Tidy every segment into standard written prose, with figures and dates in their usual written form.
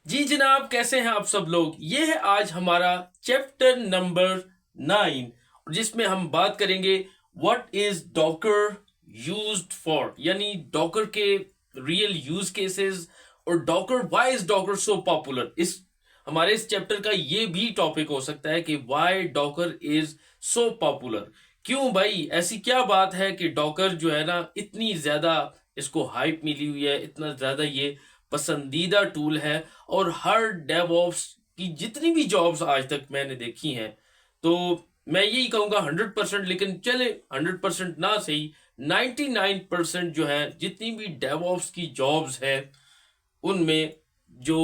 जी जनाब, कैसे हैं आप सब लोग। ये है आज हमारा चैप्टर नंबर 9, जिसमें हम बात करेंगे what is Docker used for, यानी डॉकर के रियल यूज केसेस और Docker why is Docker so popular. इस चैप्टर का ये भी टॉपिक हो सकता है कि why Docker is so popular. क्यों भाई, ऐसी क्या बात है कि डॉकर जो है ना इतनी ज्यादा इसको हाइप मिली हुई है, इतना ज्यादा ये पसंदीदा टूल है। और हर डेवऑप्स की जितनी भी जॉब्स आज तक मैंने देखी हैं, तो मैं यही कहूंगा 100%, लेकिन चले 100% ना सही, 99% जो है जितनी भी डेवऑप्स की जॉब्स है उनमें जो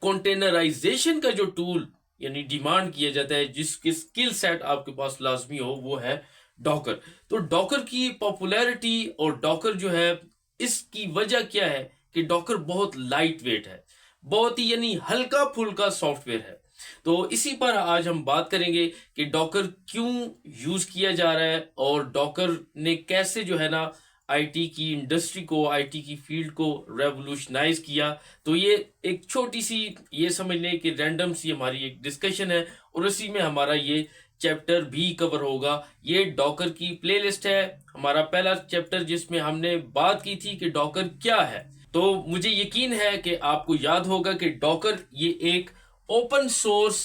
कंटेनराइजेशन का जो टूल यानी डिमांड किया जाता है, जिसके स्किल सेट आपके पास लाजमी हो, वो है डॉकर। तो डॉकर की पॉपुलैरिटी और डॉकर जो है, इसकी वजह क्या है कि डॉकर बहुत लाइट वेट है, बहुत ही यानी हल्का फुल्का सॉफ्टवेयर है। तो इसी पर आज हम बात करेंगे कि डॉकर क्यों यूज किया जा रहा है और डॉकर ने कैसे जो है ना आईटी की इंडस्ट्री को, आईटी की फील्ड को रेवोल्यूशनाइज किया। तो ये एक छोटी सी, ये समझ लें कि रैंडम सी हमारी एक डिस्कशन है और उसी में हमारा ये चैप्टर भी कवर होगा। ये डॉकर की प्लेलिस्ट है, हमारा पहला चैप्टर जिसमें हमने बात की थी कि डॉकर क्या है। तो मुझे यकीन है कि आपको याद होगा कि डॉकर ये एक ओपन सोर्स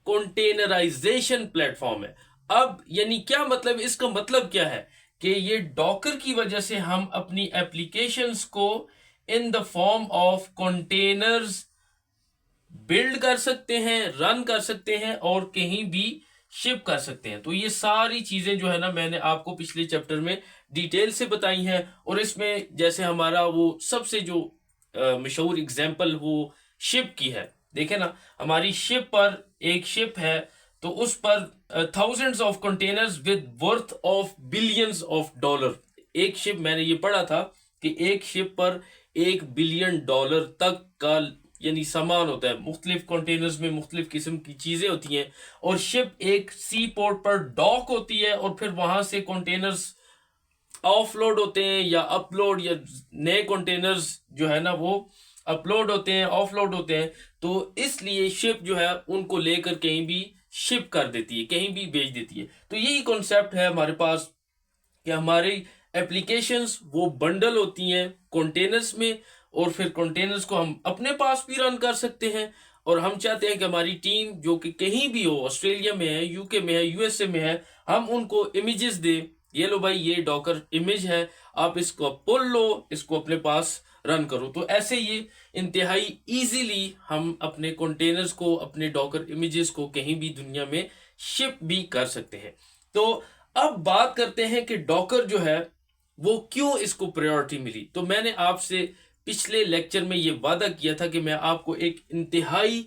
कंटेनराइजेशन प्लेटफॉर्म है। अब यानी क्या मतलब, इसका मतलब क्या है कि ये डॉकर की वजह से हम अपनी एप्लीकेशंस को in the form of containers build कर सकते हैं, रन कर सकते हैं और कहीं भी शिप कर सकते हैं। तो ये सारी चीजें जो है ना मैंने आपको पिछले चैप्टर में डिटेल से बताई हैं। और इसमें जैसे हमारा वो सबसे जो मशहूर एग्जांपल वो शिप की है, देखे ना, हमारी शिप पर एक शिप है, तो उस पर thousands of containers with worth of billions of dollar. एक शिप, मैंने ये पढ़ा था कि एक शिप पर 1 बिलियन डॉलर तक का यानी सामान होता है। मुख्तलिफ कंटेनर्स में मुख्तलिफ किस्म की चीजें होती हैं और शिप एक सी पोर्ट पर डॉक होती है और फिर वहां से कंटेनर्स ऑफलोड होते हैं या अपलोड, या नए कंटेनर्स जो है ना वो अपलोड होते हैं, ऑफलोड होते हैं। तो इसलिए शिप जो है उनको लेकर कहीं भी शिप कर देती है, कहीं भी भेज देती है। तो यही कॉन्सेप्ट है हमारे पास कि हमारी एप्लीकेशंस वो बंडल होती हैं कंटेनर्स में, और फिर कंटेनर्स को हम अपने पास भी रन कर सकते हैं। और हम चाहते हैं कि हमारी टीम जो कि कहीं भी हो, ऑस्ट्रेलिया में है, यूके में है, यूएसए में है, हम उनको इमेजेस दे, ये लो भाई ये डॉकर इमेज है, आप इसको पुल लो, इसको अपने पास रन करो। तो ऐसे ये इंतहाई इजीली हम अपने कंटेनर्स को, अपने डॉकर इमेजेस को कहीं भी दुनिया में शिप भी कर सकते हैं। तो अब बात करते हैं कि डॉकर जो है वो क्यों इसको प्रायोरिटी मिली। तो मैंने आपसे पिछले लेक्चर में ये वादा किया था कि मैं आपको एक इंतहाई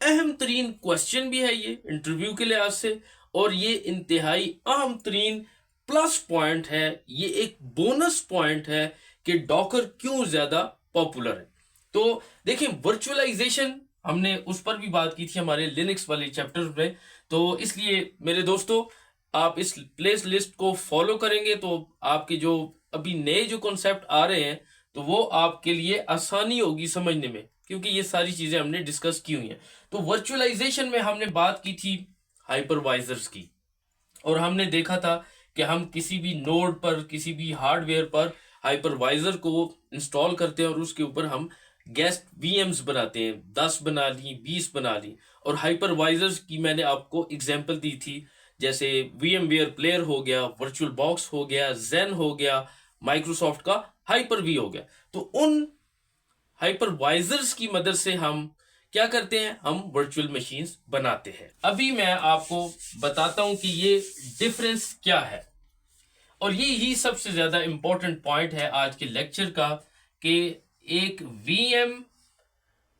अहम तरीन क्वेश्चन भी है ये इंटरव्यू के लिहाज से, और ये इंतहाई अहम तरीन प्लस पॉइंट है, ये एक बोनस पॉइंट है कि डॉकर क्यों ज्यादा पॉपुलर है। तो देखिए, वर्चुअलाइजेशन हमने उस पर भी बात की थी हमारे लिनक्स वाले चैप्टर में। तो इसलिए मेरे दोस्तों, आप इस प्लेस लिस्ट को फॉलो करेंगे तो आपके जो अभी नए जो कॉन्सेप्ट आ रहे हैं, तो वो आपके लिए आसानी होगी समझने में, क्योंकि ये सारी चीजें हमने डिस्कस की हुई हैं। तो वर्चुअलाइजेशन में हमने बात की थी हाइपरवाइजर्स की, और हमने देखा था कि हम किसी भी नोड पर, किसी भी हार्डवेयर पर हाइपरवाइजर को इंस्टॉल करते हैं और उसके ऊपर हम गेस्ट वीएम्स बनाते हैं, 10 बना ली, 20 बना ली। और हाइपरवाइजर्स की मैंने आपको एग्जांपल दी थी, जैसे VMware प्लेयर हो गया, वर्चुअल बॉक्स हो गया, जेन हो गया, माइक्रोसॉफ्ट का हाइपर वी हो गया। तो उन हाइपरवाइजर्स की मदद से हम क्या करते हैं, हम वर्चुअल मशीन्स बनाते हैं। अभी मैं आपको बताता हूं कि ये डिफरेंस क्या है, और ये ही सबसे ज्यादा इंपॉर्टेंट पॉइंट है आज के लेक्चर का, कि एक वीएम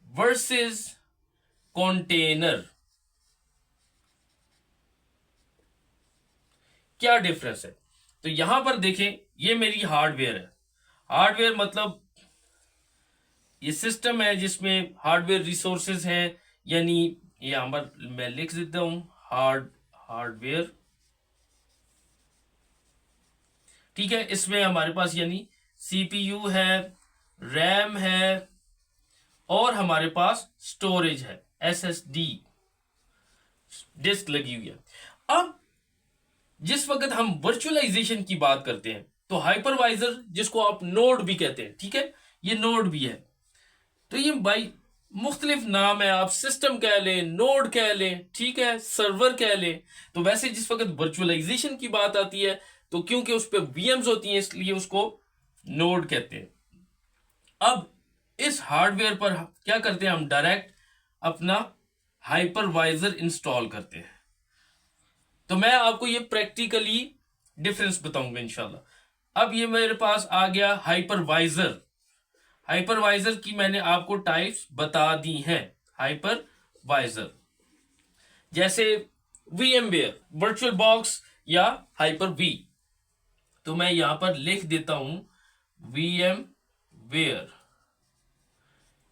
वर्सेस कंटेनर, क्या डिफरेंस है। तो यहां पर देखें, ये मेरी हार्डवेयर है। हार्डवेयर मतलब ये सिस्टम है जिसमें हार्डवेयर रिसोर्सेज हैं, यानी यहां पर मैं लिख देता हूं हार्डवेयर, ठीक है। इसमें हमारे पास यानी सीपीयू है, रैम है, और हमारे पास स्टोरेज है, SSD डिस्क लगी हुई है। अब जिस वक्त हम वर्चुअलाइजेशन की बात करते हैं तो हाइपरवाइजर, जिसको आप नोड भी कहते हैं, ठीक है, ये नोड भी है। तो ये भाई मुख्तलिफ नाम है, आप सिस्टम कह लें, नोड कह लें, ठीक है, सर्वर कह लें। तो वैसे जिस वक्त वर्चुअलाइजेशन की बात आती है तो क्योंकि उस पर वीएम्स होती हैं इसलिए उसको नोड कहते हैं। अब इस हार्डवेयर पर क्या करते हैं, हम डायरेक्ट अपना हाइपरवाइजर इंस्टॉल करते हैं। तो मैं आपको ये प्रैक्टिकली डिफरेंस बताऊंगा इंशाल्लाह। अब ये मेरे पास आ गया हाइपरवाइजर। हाइपरवाइजर की मैंने आपको टाइप्स बता दी हैं। हाइपरवाइजर जैसे VMware, वर्चुअल बॉक्स या हाइपर वी। तो मैं यहां पर लिख देता हूं VMware,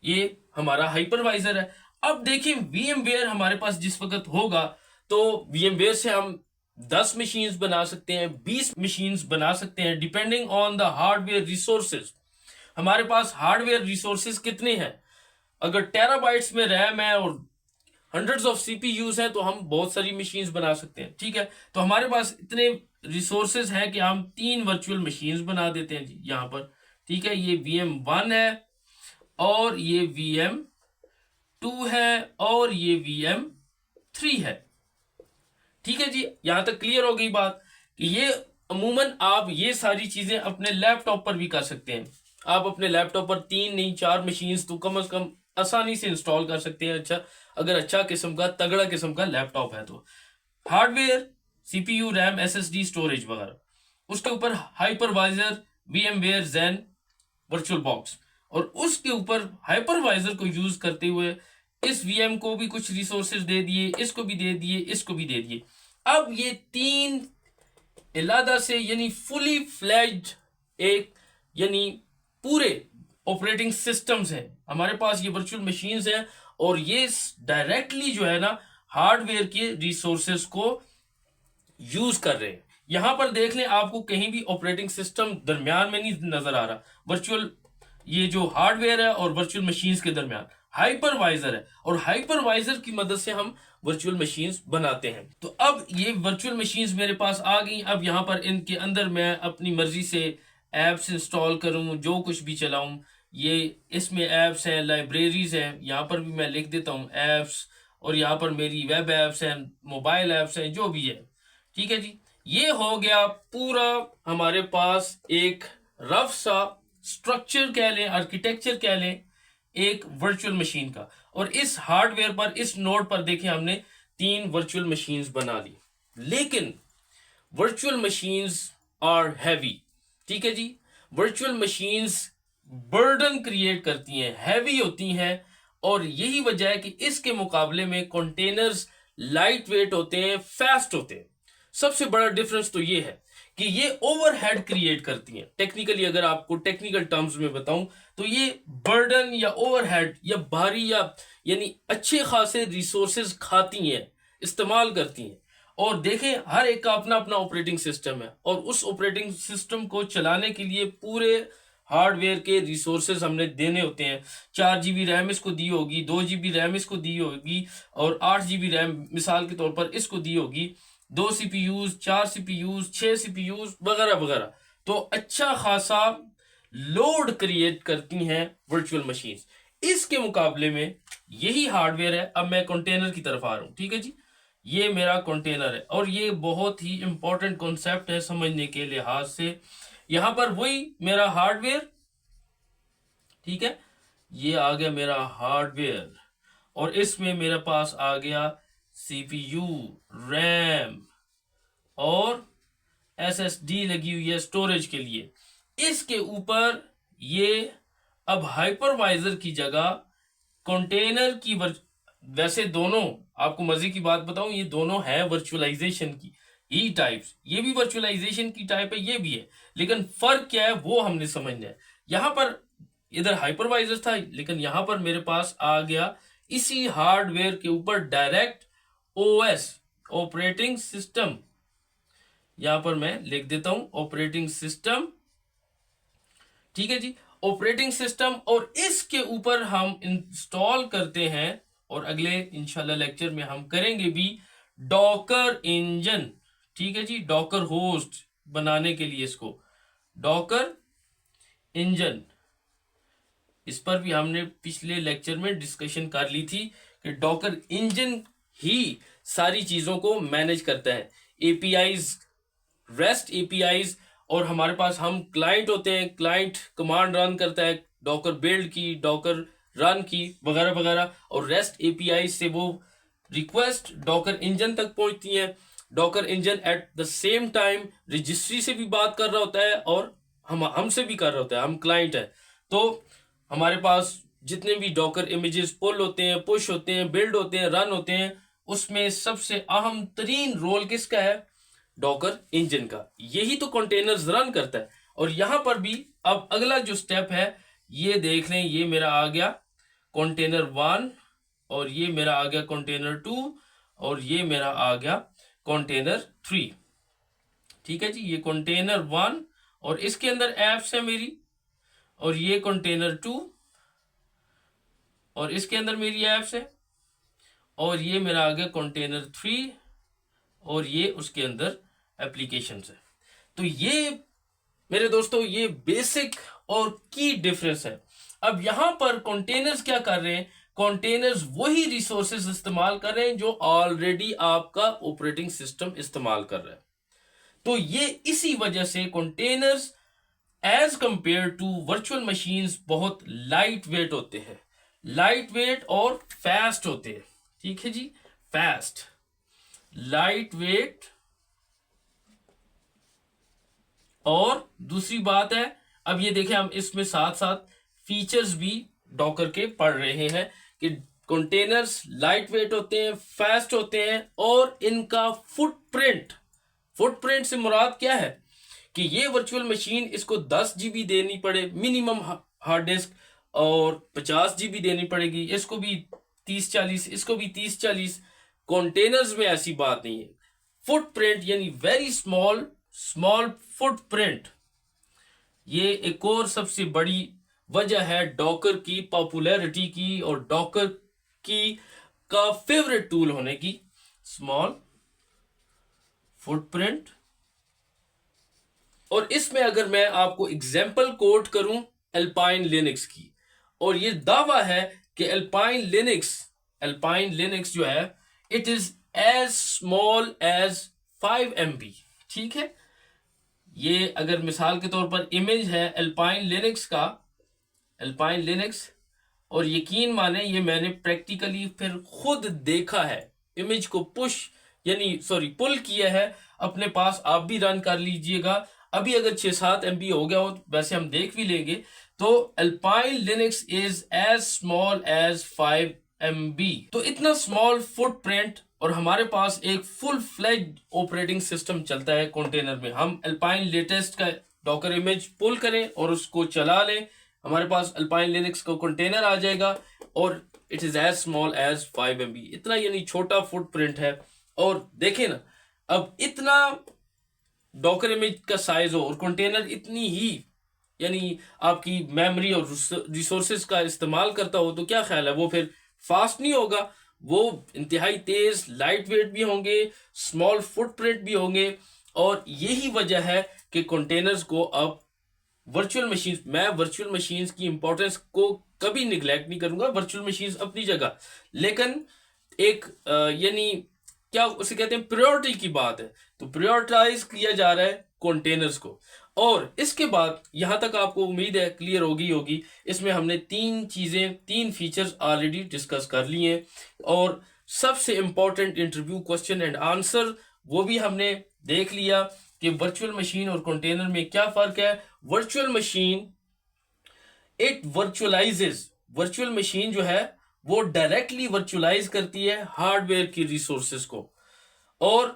ये हमारा हाइपरवाइजर है। अब देखिए VMware हमारे पास जिस वक्त होगा तो VMware से हम 10 मशीन्स बना सकते हैं, 20 मशीन्स बना सकते हैं, depending on the hardware resources. हमारे पास हार्डवेयर रिसोर्सेज कितने हैं, अगर टेराबाइट्स में रैम है और हंड्रेड्स ऑफ सीपीयूज हैं तो हम बहुत सारी मशीन्स बना सकते हैं, ठीक है। तो हमारे पास इतने रिसोर्सेज हैं कि हम 3 वर्चुअल मशीन्स बना देते हैं जी यहाँ पर, ठीक है। ये VM1 है और ये VM2 है और ये VM3 है, ठीक है जी। यहां तक क्लियर हो गई बात कि ये अमूमन आप ये सारी चीजें अपने लैपटॉप पर भी कर सकते हैं। आप अपने लैपटॉप पर 3 नहीं 4 मशीन्स तो कम से कम आसानी से इंस्टॉल कर सकते हैं। अच्छा, अगर अच्छा किस्म का तगड़ा किस्म का लैपटॉप है तो hardware, CPU, RAM, SSD, storage वगैरह, उसके ऊपर hypervisor, VMware, Zen, virtual box, और उसके ऊपर हाइपरवाइजर को यूज करते हुए इस VM को भी कुछ रिसोर्सेज दे दिए, इसको भी दे दिए, इसको भी दे दिए। अब ये 3 इलादा से यानी फुली फ्लैज्ड एक यानी पूरे ऑपरेटिंग सिस्टम्स हैं हमारे पास, ये वर्चुअल मशीन्स हैं और ये डायरेक्टली जो है ना हार्डवेयर के रिसोर्सेज को यूज कर रहे हैं। यहां पर देख लें, आपको कहीं भी ऑपरेटिंग सिस्टम दरमियान में नहीं नजर आ रहा। वर्चुअल ये जो हार्डवेयर है और वर्चुअल मशीन्स के दरमियान हाइपरवाइजर है और हाइपरवाइजर की मदद से हम वर्चुअल मशीन्स बनाते हैं। तो अब ये वर्चुअल मशीन्स मेरे पास आ गई। अब यहाँ पर इनके अंदर मैं अपनी मर्जी से एप्स इंस्टॉल करूं, जो कुछ भी चलाऊं। ये इसमें एप्स हैं, लाइब्रेरीज हैं, यहाँ पर भी मैं लिख देता हूँ एप्स, और यहाँ पर मेरी वेब एप्स हैं, मोबाइल एप्स हैं, जो भी है, ठीक है जी। ये हो गया पूरा हमारे पास एक रफ सा स्ट्रक्चर कह लें, आर्किटेक्चर कह लें एक वर्चुअल मशीन का। और इस हार्डवेयर पर, इस नोड पर देखें हमने 3 वर्चुअल मशीन्स बना ली। लेकिन वर्चुअल मशीन्स आर हैवी, ठीक है जी। वर्चुअल मशीन्स बर्डन क्रिएट करती हैं, हैवी होती हैं, और यही वजह है कि इसके मुकाबले में कंटेनर्स लाइट वेट होते हैं, फास्ट होते हैं। सबसे बड़ा डिफरेंस तो ये है कि ये ओवरहेड क्रिएट करती हैं। टेक्निकली अगर आपको टेक्निकल टर्म्स में बताऊं तो ये बर्डन या ओवरहेड या भारी या यानी अच्छे खासे रिसोर्सेज खाती हैं, इस्तेमाल करती हैं। और देखें, हर एक का अपना अपना ऑपरेटिंग सिस्टम है और उस ऑपरेटिंग सिस्टम को चलाने के लिए पूरे हार्डवेयर के रिसोर्सेज हमने देने होते हैं। 4 GB रैम इसको दी होगी, 2 GB रैम इसको दी होगी, और 8 GB रैम मिसाल के तौर पर इसको दी होगी, 2 CPUs, 4 CPUs, 6 CPUs वगैरह वगैरह। तो अच्छा खासा लोड क्रिएट करती हैं वर्चुअल मशीन्स। इसके मुकाबले में यही हार्डवेयर है। अब मैं कंटेनर की तरफ आ रहा हूं, ठीक है जी। ये मेरा कंटेनर है और ये बहुत ही इंपॉर्टेंट कॉन्सेप्ट है समझने के लिहाज से। यहां पर वही मेरा हार्डवेयर, ठीक है, ये आ गया मेरा हार्डवेयर, और इसमें मेरे पास आ गया CPU, रैम और SSD लगी हुई है स्टोरेज के लिए। इसके ऊपर ये अब हाइपरवाइजर की जगह कंटेनर की वैसे दोनों, आपको मजे की बात बताऊं, ये दोनों है वर्चुअलाइजेशन की ही टाइप्स। ये भी वर्चुअलाइजेशन की टाइप है, ये भी है, लेकिन फर्क क्या है वो हमने समझना है। यहां पर इधर हाइपरवाइजर था, लेकिन यहां पर मेरे पास आ गया इसी हार्डवेयर के ऊपर डायरेक्ट OS, ऑपरेटिंग सिस्टम। यहां पर मैं लिख देता हूं ऑपरेटिंग सिस्टम, ठीक है जी। ऑपरेटिंग सिस्टम और इसके ऊपर हम इंस्टॉल करते हैं, और अगले इंशाल्लाह लेक्चर में हम करेंगे भी डॉकर इंजन। ठीक है जी, डॉकर होस्ट बनाने के लिए इसको डॉकर इंजन, इस पर भी हमने पिछले लेक्चर में डिस्कशन कर ली थी कि डॉकर इंजन ही सारी चीजों को मैनेज करता है, एपीआईज, रेस्ट एपीआईज, और हमारे पास हम क्लाइंट होते हैं, क्लाइंट कमांड रन करता है डॉकर बिल्ड की, डॉकर रन की, वगैरह वगैरह, और रेस्ट एपीआई से वो रिक्वेस्ट डॉकर इंजन तक पहुंचती है। Docker engine at the same time registry से भी बात कर रहा होता है और हमसे भी कर रहा होता है, हम क्लाइंट है। तो हमारे पास जितने भी डॉकर इमेजेस पुल होते हैं, पुश होते हैं, बिल्ड होते हैं, रन होते हैं, उसमें सबसे अहम तरीन रोल किसका है? डॉकर इंजन का। यही तो कंटेनर्स रन करता है। और यहां पर भी अब अगला जो स्टेप है ये देख लें, ये मेरा आ गया कंटेनर 1, और ये मेरा आ गया कंटेनर 2, और ये मेरा आ गया कंटेनर 3। ठीक है जी, ये कंटेनर 1 और इसके अंदर एप्स है मेरी, और ये कंटेनर 2 और इसके अंदर मेरी एप्स है, और ये मेरा आ गया कंटेनर 3 और ये उसके अंदर एप्लीकेशंस है। तो ये मेरे दोस्तों ये बेसिक और की डिफरेंस है। अब यहां पर कंटेनर्स क्या कर रहे हैं? कंटेनर्स वही रिसोर्सेज इस्तेमाल कर रहे हैं जो ऑलरेडी आपका ऑपरेटिंग सिस्टम इस्तेमाल कर रहा है। तो ये इसी वजह से containers as compare to virtual machines बहुत लाइट वेट होते हैं, लाइट वेट और फास्ट होते हैं। ठीक है जी, फास्ट, लाइट वेट, और दूसरी बात है, अब ये देखें हम इसमें साथ साथ फीचर्स भी डॉकर के पढ़ रहे हैं कि कंटेनर्स लाइट वेट होते हैं, फास्ट होते हैं, और इनका फुटप्रिंट, फुटप्रिंट से मुराद क्या है कि ये वर्चुअल मशीन इसको 10 GB देनी पड़े मिनिमम हार्ड डिस्क, और 50 GB देनी पड़ेगी, इसको भी 30-40, इसको भी 30-40। कंटेनर्स में ऐसी बात नहीं है। फुटप्रिंट यानी वेरी स्मॉल स्मॉल फुटप्रिंट, ये एक और सबसे बड़ी वजह है डॉकर की पॉपुलैरिटी की और डॉकर की का फेवरेट टूल होने की, स्मॉल फुटप्रिंट। और इसमें अगर मैं आपको एग्जांपल कोट करूं अल्पाइन लिनक्स की, और ये दावा है कि अल्पाइन लिनक्स जो है it is as small as 5 MB। ठीक है, ये अगर मिसाल के तौर पर इमेज है अल्पाइन लिनक्स का, अल्पाइन लिनक्स, और यकीन माने ये मैंने प्रैक्टिकली फिर खुद देखा है, इमेज को पुल किया है अपने पास। आप भी रन कर लीजिएगा, अभी अगर 6-7 MB हो गया हो, वैसे हम देख भी लेंगे। तो Alpine Linux is as small as 5 MB। तो इतना स्मॉल फुटप्रिंट, और हमारे पास एक फुल फ्लेज ऑपरेटिंग सिस्टम चलता है कंटेनर में। हम अल्पाइन लेटेस्ट का डॉकर इमेज पुल करें और उसको चला लें, हमारे पास अल्पाइन लिनक्स का कंटेनर आ जाएगा, और it is as small as 5 MB। इतना यानी छोटा फुटप्रिंट है। और देखें ना, अब इतना डॉकर इमेज का साइज हो और कंटेनर इतनी ही यानी आपकी मेमोरी और रिसोर्सेज का इस्तेमाल करता हो, तो क्या ख्याल है वो फिर फास्ट नहीं होगा? वो इंतहाई तेज, लाइट वेट भी होंगे, स्मॉल फुटप्रिंट भी होंगे। और यही वजह है कि कंटेनर्स को अब मैं वर्चुअल मशीन्स की इंपॉर्टेंस को कभी निगलेक्ट नहीं करूंगा। वर्चुअल मशीन्स अपनी जगह, लेकिन एक यानी क्या उसे कहते हैं, प्रायोरिटी की बात है, तो प्रायोरिटाइज किया जा रहा है कंटेनर्स को। और इसके बाद यहां तक आपको उम्मीद है क्लियर होगी। इसमें हमने 3 फीचर्स ऑलरेडी डिस्कस कर लिए हैं, और सबसे important interview question and answer वो भी हमने देख लिया कि वर्चुअल मशीन और कंटेनर में क्या फर्क है। Virtual machine it virtualizes, virtual machine जो है वो डायरेक्टली वर्चुअलाइज करती है हार्डवेयर की रिसोर्सेज को, और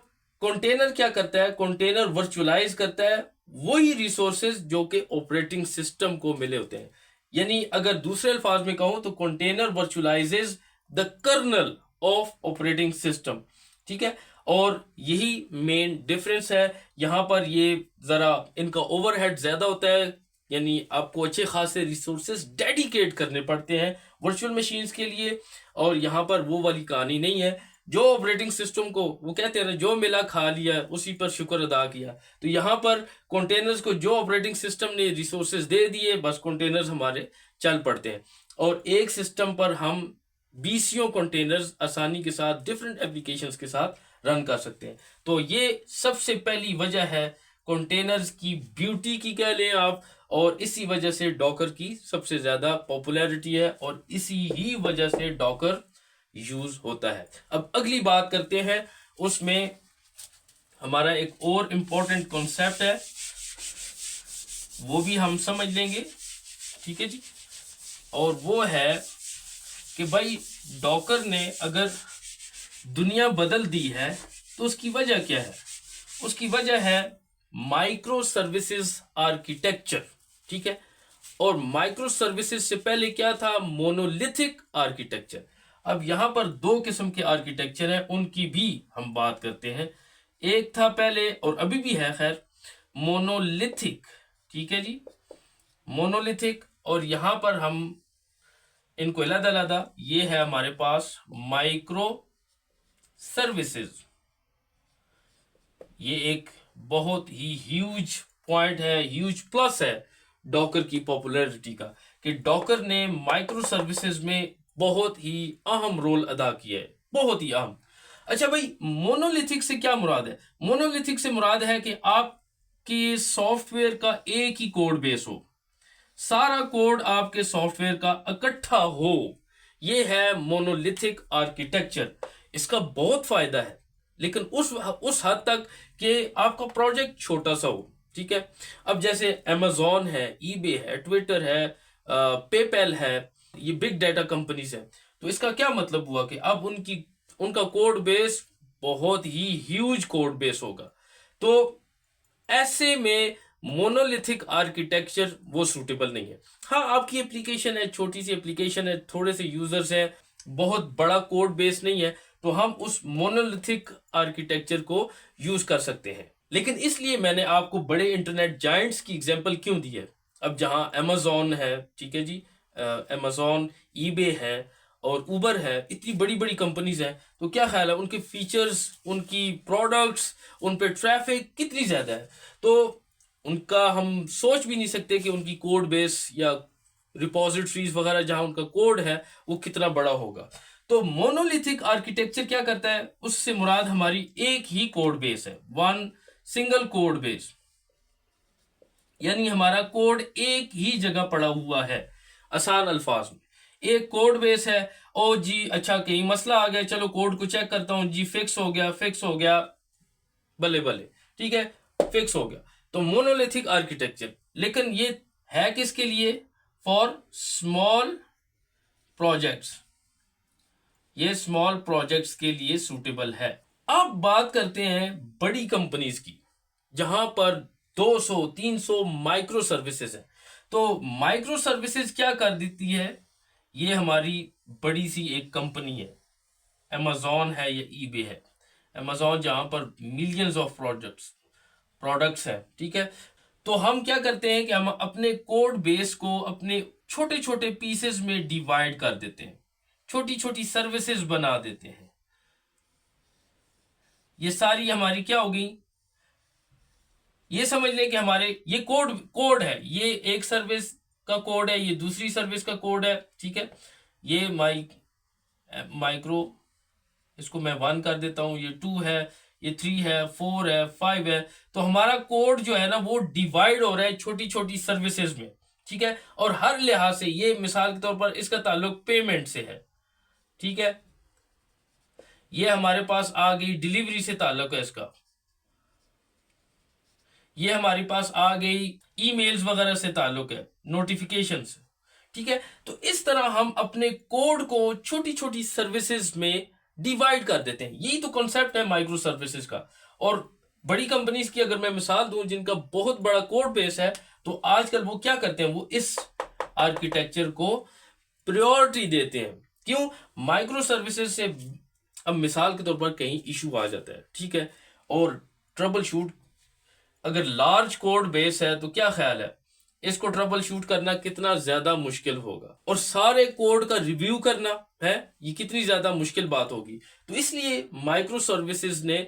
कंटेनर क्या करता है? कंटेनर वर्चुअलाइज करता है वही रिसोर्सेज जो कि ऑपरेटिंग सिस्टम को मिले होते हैं। यानी अगर दूसरे अल्फाज में कहूं तो container virtualizes the kernel of operating system. ठीक है, और यही मेन डिफरेंस है। यहां पर ये जरा इनका ओवरहेड ज्यादा होता है यानी आपको अच्छे खासे रिसोर्सेज डेडिकेट करने पड़ते हैं वर्चुअल मशीन्स के लिए। और यहाँ पर वो वाली कहानी नहीं है, जो ऑपरेटिंग सिस्टम को वो कहते हैं ना, जो मिला खा लिया उसी पर शुक्र अदा किया। तो यहाँ पर कंटेनर्स को जो ऑपरेटिंग सिस्टम ने रिसोर्सेज दे दिए, बस कंटेनर्स हमारे चल पड़ते हैं। और एक सिस्टम पर हम बीसियों कंटेनर्स आसानी के साथ डिफरेंट एप्लीकेशंस के साथ रन कर सकते हैं। तो ये सबसे पहली वजह है कंटेनर्स की ब्यूटी की कह लें आप, और इसी वजह से डॉकर की सबसे ज्यादा पॉपुलैरिटी है और इसी ही वजह से डॉकर यूज होता है। अब अगली बात करते हैं, उसमें हमारा एक और इम्पोर्टेंट कॉन्सेप्ट है, वो भी हम समझ लेंगे, ठीक है जी। और वो है कि भाई डॉकर ने अगर दुनिया बदल दी है तो उसकी वजह क्या है। उसकी वजह है माइक्रो सर्विसेज आर्किटेक्चर, ठीक है। और माइक्रो सर्विसेज से पहले क्या था, मोनोलिथिक आर्किटेक्चर। अब यहां पर दो किस्म के आर्किटेक्चर हैं, उनकी भी हम बात करते हैं। एक था पहले और अभी भी है खैर, मोनोलिथिक, ठीक है जी, मोनोलिथिक। और यहां पर हम इनको अलग अलग, ये है हमारे पास माइक्रो सर्विसेज। ये एक बहुत ही ह्यूज पॉइंट है, ह्यूज प्लस है डॉकर की पॉपुलैरिटी का, कि डॉकर ने माइक्रो सर्विसेज में बहुत ही अहम रोल अदा किया है, बहुत ही अहम। अच्छा भाई, मोनोलिथिक से क्या मुराद है? मोनोलिथिक से मुराद है कि आपके सॉफ्टवेयर का एक ही कोड बेस हो, सारा कोड आपके सॉफ्टवेयर का इकट्ठा हो। यह है मोनोलिथिक आर्किटेक्चर। इसका बहुत फायदा है, लेकिन उस हद तक कि आपका प्रोजेक्ट छोटा सा हो, ठीक है। अब जैसे अमेजोन है, ईबे है, ट्विटर है, पेपैल है, ये बिग डाटा कंपनीज है। तो इसका क्या मतलब हुआ कि अब उनका कोड बेस बहुत ही ह्यूज कोड बेस होगा। तो ऐसे में मोनोलिथिक आर्किटेक्चर वो सूटेबल नहीं है। हाँ, आपकी एप्लीकेशन है, छोटी सी एप्लीकेशन है, थोड़े से यूजर्स हैं, बहुत बड़ा कोड बेस नहीं है, तो हम उस मोनोलिथिक आर्किटेक्चर को यूज कर सकते हैं। लेकिन इसलिए मैंने आपको बड़े इंटरनेट जायंट्स की एग्जांपल क्यों दी है। अब जहां अमेजोन है, ठीक है जी, अमेजोन, ईबे है और उबर है, इतनी बड़ी बड़ी कंपनीज हैं, तो क्या ख्याल है उनके फीचर्स, उनकी प्रोडक्ट्स, उन पे ट्रैफिक कितनी ज्यादा है। तो उनका हम सोच भी नहीं सकते कि उनकी कोड बेस या रिपोजिटरीज वगैरह जहां उनका कोड है वो कितना बड़ा होगा। तो मोनोलिथिक आर्किटेक्चर क्या करता है, उससे मुराद हमारी एक ही कोड बेस है, वन सिंगल कोड बेस। यानी हमारा कोड एक ही जगह पड़ा हुआ है। आसान अल्फाज में, एक कोड बेस है। ओ जी अच्छा, कहीं मसला आ गया, चलो कोड को चेक करता हूं जी, फिक्स हो गया, फिक्स हो गया, भले भले, ठीक है, फिक्स हो गया। तो मोनोलिथिक आर्किटेक्चर, लेकिन ये है किसके लिए? For small projects. ये स्मॉल प्रोजेक्ट्स के लिए सूटेबल है। अब बात करते हैं बड़ी कंपनीज की, जहां पर 200 300 माइक्रो सर्विसेज है। तो माइक्रो सर्विसेज क्या कर देती है, ये हमारी बड़ी सी एक कंपनी है, अमेजोन है या ईबे है। अमेजोन जहां पर मिलियंस ऑफ प्रोडक्ट्स है, ठीक है। तो हम क्या करते हैं कि हम अपने कोड बेस को अपने छोटे छोटे पीसेस में डिवाइड कर देते हैं, छोटी छोटी सर्विसेज बना देते हैं। ये सारी हमारी क्या हो गई, ये समझ लें कि हमारे ये कोड है, ये एक सर्विस का कोड है, ये दूसरी सर्विस का कोड है, ठीक है। ये माइक्रो, इसको मैं 1 कर देता हूं, ये 2 है, ये 3 है, 4 है, 5 है। तो हमारा कोड जो है ना वो डिवाइड हो रहा है छोटी छोटी सर्विसेज में, ठीक है। और हर लिहाज से, ये मिसाल के तौर पर इसका ताल्लुक पेमेंट से है, ठीक है। ये हमारे पास आ गई डिलीवरी से ताल्लुक है इसका, ये हमारे पास आ गई ईमेल्स वगैरह से ताल्लुक है, नोटिफिकेशन से, ठीक है। तो इस तरह हम अपने कोड को छोटी छोटी सर्विसेज में डिवाइड कर देते हैं। यही तो कॉन्सेप्ट है माइक्रो सर्विसेज का। और बड़ी कंपनीज की अगर मैं मिसाल दूं जिनका बहुत बड़ा कोड बेस है, तो आजकल वो क्या करते हैं, वो इस आर्किटेक्चर को प्रायोरिटी देते हैं। क्यों? माइक्रो सर्विसेज से अब मिसाल के तौर पर कहीं इशू आ जाता है, ठीक है, और ट्रबल शूट, अगर लार्ज कोड बेस है तो क्या ख्याल है, इसको ट्रबल शूट करना कितना ज्यादा मुश्किल होगा, और सारे कोड का रिव्यू करना है, ये कितनी ज्यादा मुश्किल बात होगी। तो इसलिए माइक्रो सर्विसेज ने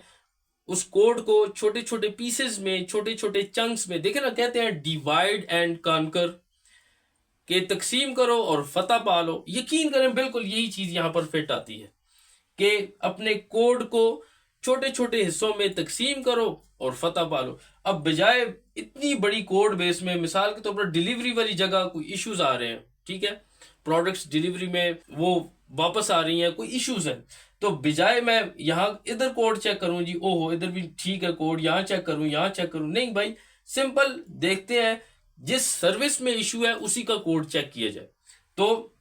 उस कोड को छोटे छोटे पीसेस में, छोटे छोटे चंक्स में, देखे ना, कहते हैं डिवाइड एंड कॉन्कर, के तकसीम करो और फतह पा लो। यकीन करें बिल्कुल यही चीज यहां पर फिट आती है कि अपने कोड को छोटे छोटे हिस्सों में तकसीम करो और फतह पा लो। अब बजाय इतनी बड़ी कोड बेस में, मिसाल के तौर पर डिलीवरी वाली जगह कोई इश्यूज आ रहे हैं, ठीक है, प्रोडक्ट्स डिलीवरी में वो वापस आ रही हैं, कोई इश्यूज है, तो बजाय मैं यहाँ इधर कोड चेक करूं जी, ओहो इधर भी ठीक है कोड, यहाँ चेक करूं, यहाँ चेक करूं, नहीं भाई, सिंपल देखते हैं जिस सर्विस में इशू है उसी का कोड चेक किया जाए, तो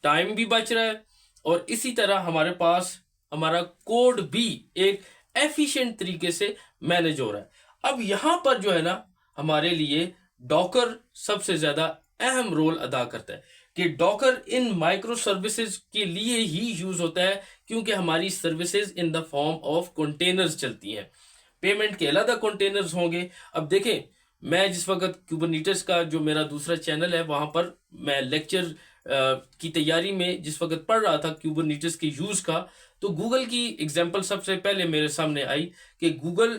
टाइम भी बच रहा है और इसी तरह हमारे पास हमारा कोड भी एक एफिशिएंट तरीके से मैनेज हो रहा है। अब यहां पर जो है ना, हमारे लिए डॉकर सबसे ज्यादा अहम रोल अदा करता है कि डॉकर इन माइक्रो सर्विसेज के लिए ही यूज होता है, क्योंकि हमारी services in the form of containers चलती हैं। पेमेंट के अलग कंटेनर्स होंगे। अब देखें, मैं जिस वक्त क्यूबरनीटिस का जो मेरा दूसरा चैनल है वहां पर मैं लेक्चर की तैयारी में जिस वक्त पढ़ रहा था क्यूबरनीटिस के यूज का, तो गूगल की एग्जांपल सबसे पहले मेरे सामने आई कि गूगल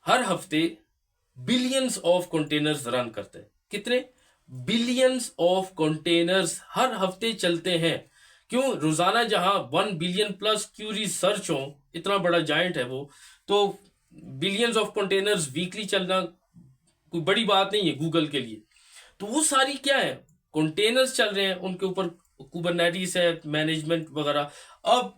हर हफ्ते बिलियंस ऑफ कंटेनर्स रन करते हैं। कितने? बिलियंस ऑफ कंटेनर्स हर हफ्ते चलते हैं। क्यों? रोजाना जहां 1 बिलियन प्लस क्यूरी सर्च हो, इतना बड़ा जायंट है वो, तो बिलियंस ऑफ कंटेनर्स वीकली चलना कोई बड़ी बात नहीं है गूगल के लिए। तो वो सारी क्या है, कंटेनर्स चल रहे हैं, उनके ऊपर कुबरनेटिस है, मैनेजमेंट वगैरह। अब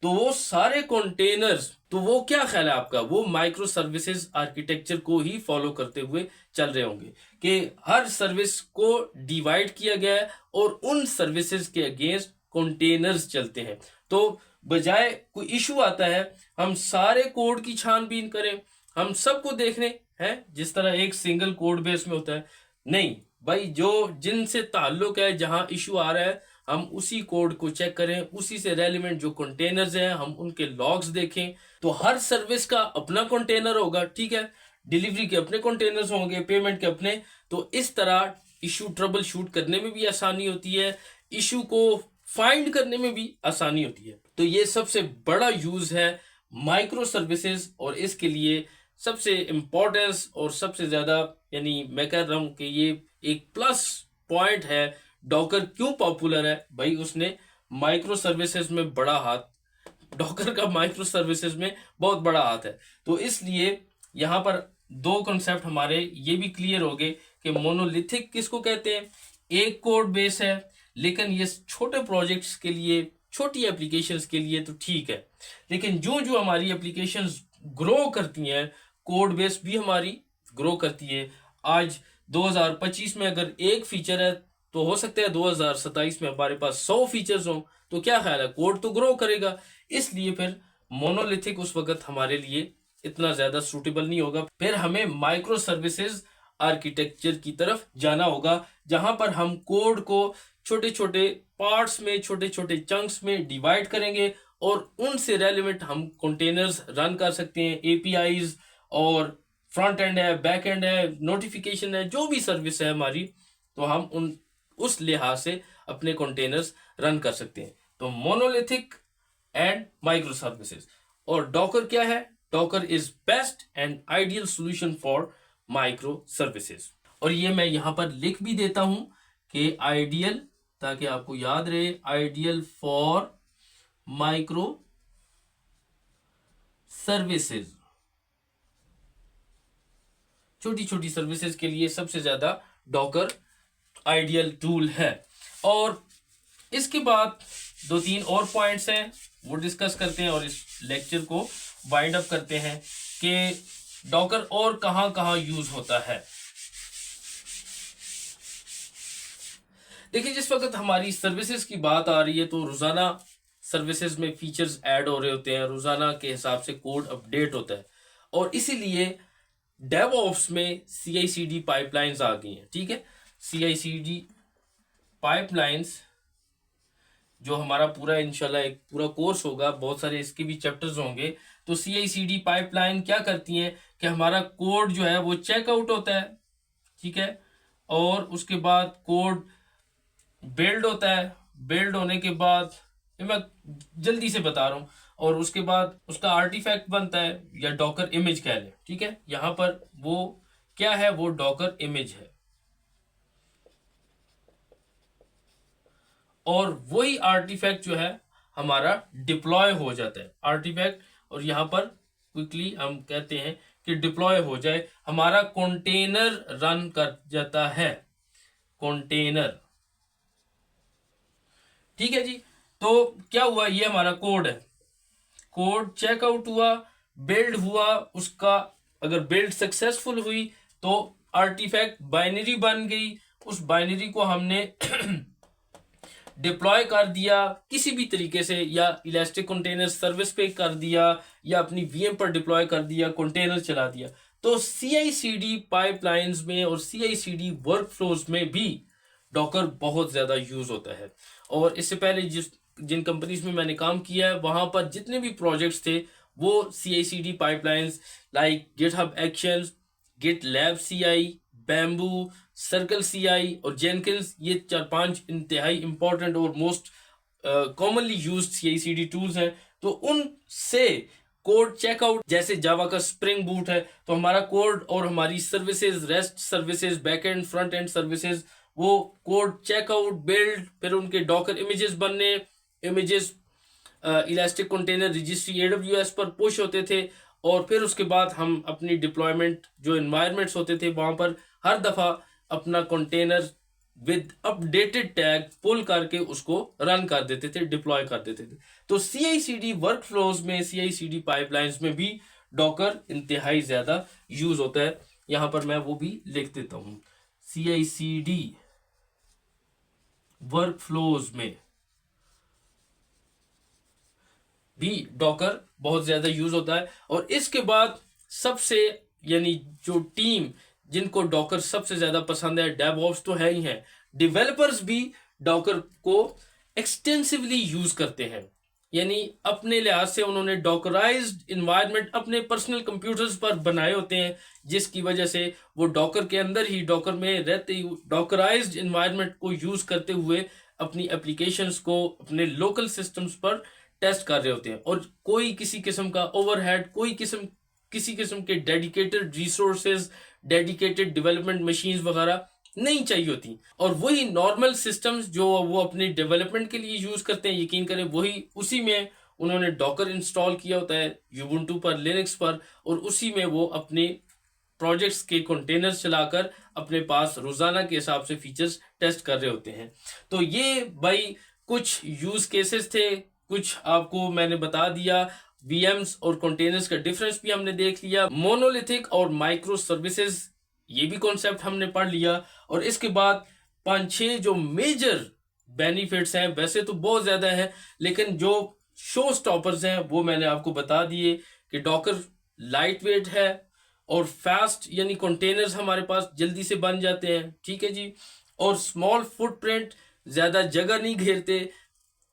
तो वो सारे कंटेनर्स, तो वो क्या ख्याल है आपका, वो माइक्रो सर्विसेज आर्किटेक्चर को ही फॉलो करते हुए चल रहे होंगे कि हर सर्विस को डिवाइड किया गया है और उन सर्विसेज के अगेंस्ट कंटेनर्स चलते हैं। तो बजाय कोई इशू आता है हम सारे कोड की छानबीन करें, हम सबको देखने हैं जिस तरह एक सिंगल कोड बेस में होता है, नहीं भाई, जो जिनसे ताल्लुक है, जहां इशू आ रहा है, हम उसी कोड को चेक करें, उसी से रेलिवेंट जो कंटेनर्स हैं हम उनके लॉग्स देखें। तो हर सर्विस का अपना कंटेनर होगा, ठीक है, डिलीवरी के अपने कंटेनर्स होंगे, पेमेंट के अपने। तो इस तरह इशू ट्रबल शूट करने में भी आसानी होती है, इशू को फाइंड करने में भी आसानी होती है। तो ये सबसे बड़ा यूज है माइक्रो सर्विसेज, और इसके लिए सबसे इंपॉर्टेंस और सबसे ज्यादा, यानी मैं कह रहा हूं कि ये एक प्लस पॉइंट है। डॉकर क्यों पॉपुलर है भाई? उसने माइक्रो सर्विसेज में बड़ा हाथ, डॉकर का माइक्रो सर्विसेज में बहुत बड़ा हाथ है। तो इसलिए यहां पर दो कॉन्सेप्ट हमारे ये भी क्लियर हो गए कि मोनोलिथिक किसको कहते हैं, एक कोड बेस है, लेकिन ये छोटे प्रोजेक्ट्स के लिए, छोटी एप्लीकेशंस के लिए तो ठीक है, लेकिन जो जो हमारी एप्लीकेशंस ग्रो करती हैं, कोड बेस भी हमारी ग्रो करती है। आज 2025 में अगर एक फीचर है तो हो सकता है 2027 में हमारे पास 100 फीचर्स हों, तो क्या ख्याल है, कोड तो ग्रो करेगा। इसलिए फिर मोनोलिथिक उस वक्त हमारे लिए इतना ज्यादा सूटेबल नहीं होगा। फिर हमें माइक्रो सर्विसेज आर्किटेक्चर की तरफ जाना होगा, जहां पर हम कोड को छोटे छोटे पार्ट्स में, छोटे छोटे चंक्स में डिवाइड करेंगे और उनसे रेलिवेंट हम कंटेनर्स रन कर सकते हैं। एपीआईज और फ्रंट एंड है, बैक एंड है, नोटिफिकेशन है, जो भी सर्विस है हमारी, तो हम उस लिहाज से अपने कंटेनर्स रन कर सकते हैं। तो मोनोलिथिक एंड माइक्रो सर्विसेज। और डॉकर क्या है? Docker is best and ideal solution for micro services. और ये मैं यहां पर लिख भी देता हूं कि आइडियल, ताकि आपको याद रहे, आइडियल फॉर माइक्रो सर्विसेज, छोटी छोटी सर्विसेज के लिए सबसे ज्यादा डॉकर आइडियल टूल है। और इसके बाद दो तीन और पॉइंट्स हैं वो डिस्कस करते हैं और इस लेक्चर को वाइंड अप करते हैं कि डॉकर और कहां कहां यूज होता है। देखिए, जिस वक्त हमारी सर्विसेज की बात आ रही है तो रोजाना सर्विसेज में फीचर्स ऐड हो रहे होते हैं, रोजाना के हिसाब से कोड अपडेट होता है, और इसीलिए डेवऑप्स में CI/CD पाइपलाइंस आ गई हैं, ठीक है। CI/CD पाइपलाइंस जो हमारा पूरा इंशाल्लाह एक पूरा कोर्स होगा, बहुत सारे इसके भी चैप्टर्स होंगे। तो CI/CD पाइपलाइन क्या करती हैं कि हमारा कोड जो है वो चेकआउट होता है, ठीक है, और उसके बाद कोड बिल्ड होता है। बिल्ड होने के बाद, ये मैं जल्दी से बता रहा हूँ, और उसके बाद उसका आर्टिफैक्ट बनता है या डॉकर इमेज कह लें, ठीक है। यहाँ पर वो क्या है, वो डॉकर इमेज है, और वही आर्टिफैक्ट जो है हमारा डिप्लॉय हो जाता है आर्टिफैक्ट। और यहाँ पर क्विकली हम कहते हैं कि डिप्लॉय हो जाए, हमारा कंटेनर रन कर जाता है, कंटेनर, ठीक है जी। तो क्या हुआ, ये हमारा कोड है, कोड चेकआउट हुआ, बिल्ड हुआ, उसका अगर बिल्ड सक्सेसफुल हुई तो आर्टिफैक्ट बाइनरी बन गई, उस बाइनरी को हमने डिप्लॉय कर दिया किसी भी तरीके से, या इलास्टिक कंटेनर सर्विस पे कर दिया, या अपनी वीएम पर डिप्लॉय कर दिया, कंटेनर चला दिया। तो CI/CD पाइपलाइंस में और CI/CD वर्कफ्लोज में भी डॉकर बहुत ज्यादा यूज होता है। और इससे पहले जिन कंपनीज में मैंने काम किया है, वहां पर जितने भी प्रोजेक्ट्स थे वो CI/CD pipelines like GitHub actions, GitLab CI, bamboo, circle CI और जेनकिंस, ये 4-5 इंतहाई इंपॉर्टेंट और most commonly used CI/CD tools हैं। तो उनसे कोड चेकआउट, जैसे जावा का स्प्रिंग बूट है, तो हमारा कोड और हमारी services, rest services, back and front end services, वो कोड चेकआउट, बिल्ड, फिर उनके डॉकर इमेजेस बनने, images elastic container registry AWS पर पुश होते थे, और फिर उसके बाद हम अपनी डिप्लॉयमेंट जो इन्वायरमेंट्स होते थे वहां पर हर दफा अपना कंटेनर विद अपडेटेड टैग पुल करके उसको रन कर देते थे, डिप्लॉय कर देते थे। तो CI/CD वर्कफ्लोज में, CI/CD पाइपलाइंस में भी डॉकर इंतहाई ज्यादा यूज होता है। यहां पर मैं वो भी लिख देता हूं, CI/CD वर्कफ्लोज में भी डॉकर बहुत ज्यादा यूज होता है। और इसके बाद सबसे, यानी जो टीम जिनको डॉकर सबसे ज्यादा पसंद है, डेवऑप्स तो है ही है, डेवलपर्स भी डॉकर को एक्सटेंसिवली यूज करते हैं। यानी अपने लिहाज से उन्होंने डॉकराइज्ड इन्वायरमेंट अपने पर्सनल कंप्यूटर्स पर बनाए होते हैं, जिसकी वजह से वो डॉकर के अंदर ही, डॉकर में रहते ही डॉकराइज्ड इन्वायरमेंट को यूज करते हुए अपनी एप्लीकेशंस को अपने लोकल सिस्टम्स पर टेस्ट कर रहे होते हैं। और कोई किसी किस्म का ओवरहेड, किसी किस्म के dedicated resources, dedicated development machines वगैरह नहीं चाहिए होती। और वही नॉर्मल सिस्टम्स जो वो अपने डेवलपमेंट के लिए यूज करते हैं, यकीन करें वही, उसी में उन्होंने डॉकर इंस्टॉल किया होता है यूबुंटू पर, लिनक्स पर, और उसी में वो अपने प्रोजेक्ट्स के कंटेनर्स चलाकर अपने पास रोजाना के हिसाब से फीचर्स टेस्ट कर रहे होते हैं। तो ये भाई कुछ यूज केसेस थे, कुछ आपको मैंने बता दिया। VMs और कंटेनर्स का डिफरेंस भी हमने देख लिया, मोनोलिथिक और माइक्रो सर्विसेज, ये भी कॉन्सेप्ट हमने पढ़ लिया। और इसके बाद 5-6 जो मेजर बेनिफिट्स हैं, वैसे तो बहुत ज्यादा हैं, लेकिन जो शो स्टॉपर्स हैं वो मैंने आपको बता दिए कि डॉकर लाइट वेट है और फास्ट, यानी कंटेनर्स हमारे पास जल्दी से बन जाते हैं, ठीक है जी। और स्मॉल फुटप्रिंट, ज्यादा जगह नहीं घेरते,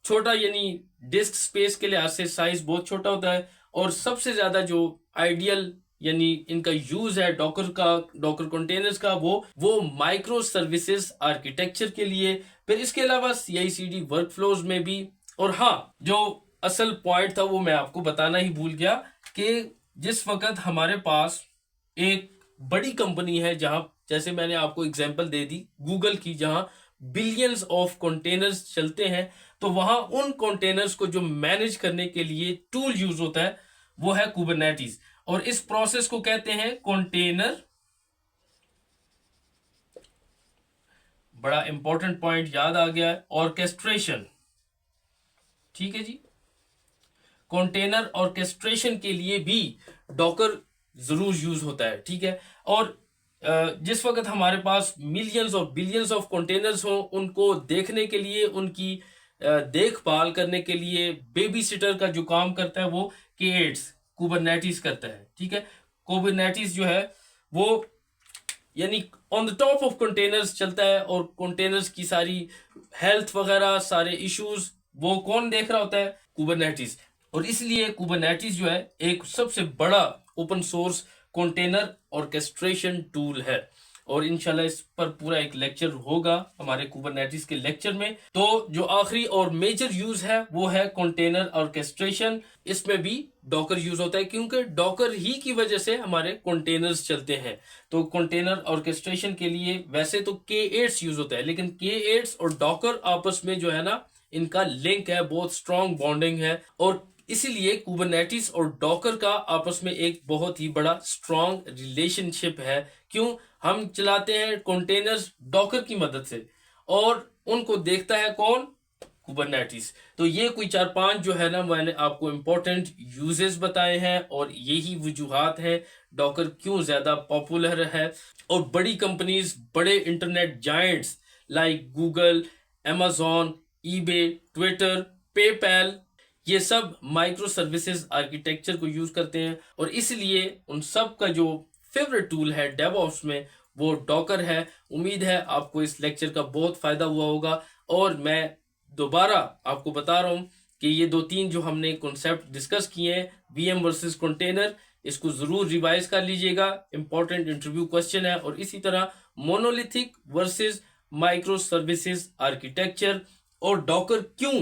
छोटा, यानी डिस्क स्पेस के लिहाज से साइज बहुत छोटा होता है। और सबसे ज्यादा जो आइडियल, यानी इनका यूज है डॉकर का, डॉकर कंटेनर्स का, वो माइक्रो सर्विसेज आर्किटेक्चर के लिए, फिर इसके अलावा CI/CD वर्कफ्लोज में भी। और हाँ, जो असल पॉइंट था वो मैं आपको बताना ही भूल गया कि जिस वक्त हमारे पास एक बड़ी कंपनी है, जहां, जैसे मैंने आपको एग्जांपल दे दी गूगल की, जहां बिलियंस ऑफ कंटेनर्स चलते हैं, तो वहां उन कंटेनर्स को जो मैनेज करने के लिए टूल यूज होता है वो है कुबरनेटिस। और इस प्रोसेस को कहते हैं कंटेनर, बड़ा इंपॉर्टेंट पॉइंट याद आ गया है, ऑर्केस्ट्रेशन, ठीक है जी। कंटेनर ऑर्केस्ट्रेशन के लिए भी डॉकर जरूर यूज होता है, ठीक है। और जिस वक्त हमारे पास मिलियंस और बिलियंस ऑफ कंटेनर्स हो, उनको देखने के लिए, उनकी देखभाल करने के लिए बेबी सिटर का जो काम करता है वो K8s कुबरनेटिस करता है, ठीक है। कुबरनेटिस जो है वो यानी on the top of containers चलता है, और कंटेनर्स की सारी हेल्थ वगैरह, सारे इश्यूज वो कौन देख रहा होता है, कुबरनेटिस। और इसलिए कुबरनेटिस जो है एक सबसे बड़ा open source container orchestration tool है। और इंशाल्लाह इस पर पूरा एक लेक्चर होगा हमारे कुबरनेटिस के लेक्चर में। तो जो आखिरी और मेजर यूज है वो है कंटेनर ऑर्केस्ट्रेशन। इसमें भी डॉकर यूज होता है क्योंकि डॉकर ही की वजह से हमारे कंटेनर्स चलते हैं। तो कंटेनर ऑर्केस्ट्रेशन के लिए वैसे तो K8s यूज होता है, लेकिन K8s और डॉकर आपस में जो है ना, इनका लिंक है, बहुत स्ट्रॉन्ग बॉन्डिंग है, और इसीलिए कुबरनेटिस और डॉकर का आपस में एक बहुत ही बड़ा स्ट्रॉन्ग रिलेशनशिप है। क्यों? हम चलाते हैं कंटेनर्स डॉकर की मदद से, और उनको देखता है कौन? कुबरनेटिस। तो ये कोई 4-5 जो है ना, मैंने आपको इंपॉर्टेंट यूजेस बताए हैं, और यही वजूहात है डॉकर क्यों ज्यादा पॉपुलर है। और बड़ी कंपनीज, बड़े internet giants like Google, amazon, eBay, Twitter, PayPal, ये सब माइक्रो सर्विसेज आर्किटेक्चर को यूज करते हैं, और इसलिए उन सब का जो फेवरेट टूल है डेवऑप्स में वो डॉकर है। उम्मीद है आपको इस लेक्चर का बहुत फायदा हुआ होगा, और मैं दोबारा आपको बता रहा हूं कि ये 2-3 जो हमने कॉन्सेप्ट डिस्कस किए हैं, वीएम वर्सेस कंटेनर, इसको जरूर रिवाइज कर लीजिएगा, इंपॉर्टेंट इंटरव्यू क्वेश्चन है। और इसी तरह monolithic versus micro services architecture, और डॉकर क्यों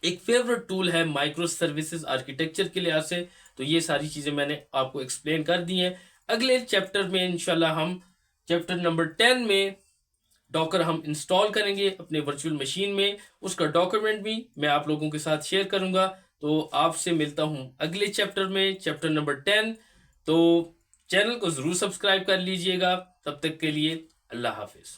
एक फेवरेट टूल है माइक्रो सर्विसेज आर्किटेक्चर के लिहाज से। तो ये सारी चीजें मैंने आपको एक्सप्लेन कर दी हैं। अगले चैप्टर में इंशाल्लाह हम चैप्टर नंबर 10 में डॉकर हम इंस्टॉल करेंगे अपने वर्चुअल मशीन में। उसका डॉक्यूमेंट भी मैं आप लोगों के साथ शेयर करूंगा। तो आपसे मिलता हूं अगले चैप्टर में, चैप्टर नंबर 10। तो चैनल को जरूर सब्सक्राइब कर लीजिएगा। तब तक के लिए अल्लाह हाफिज।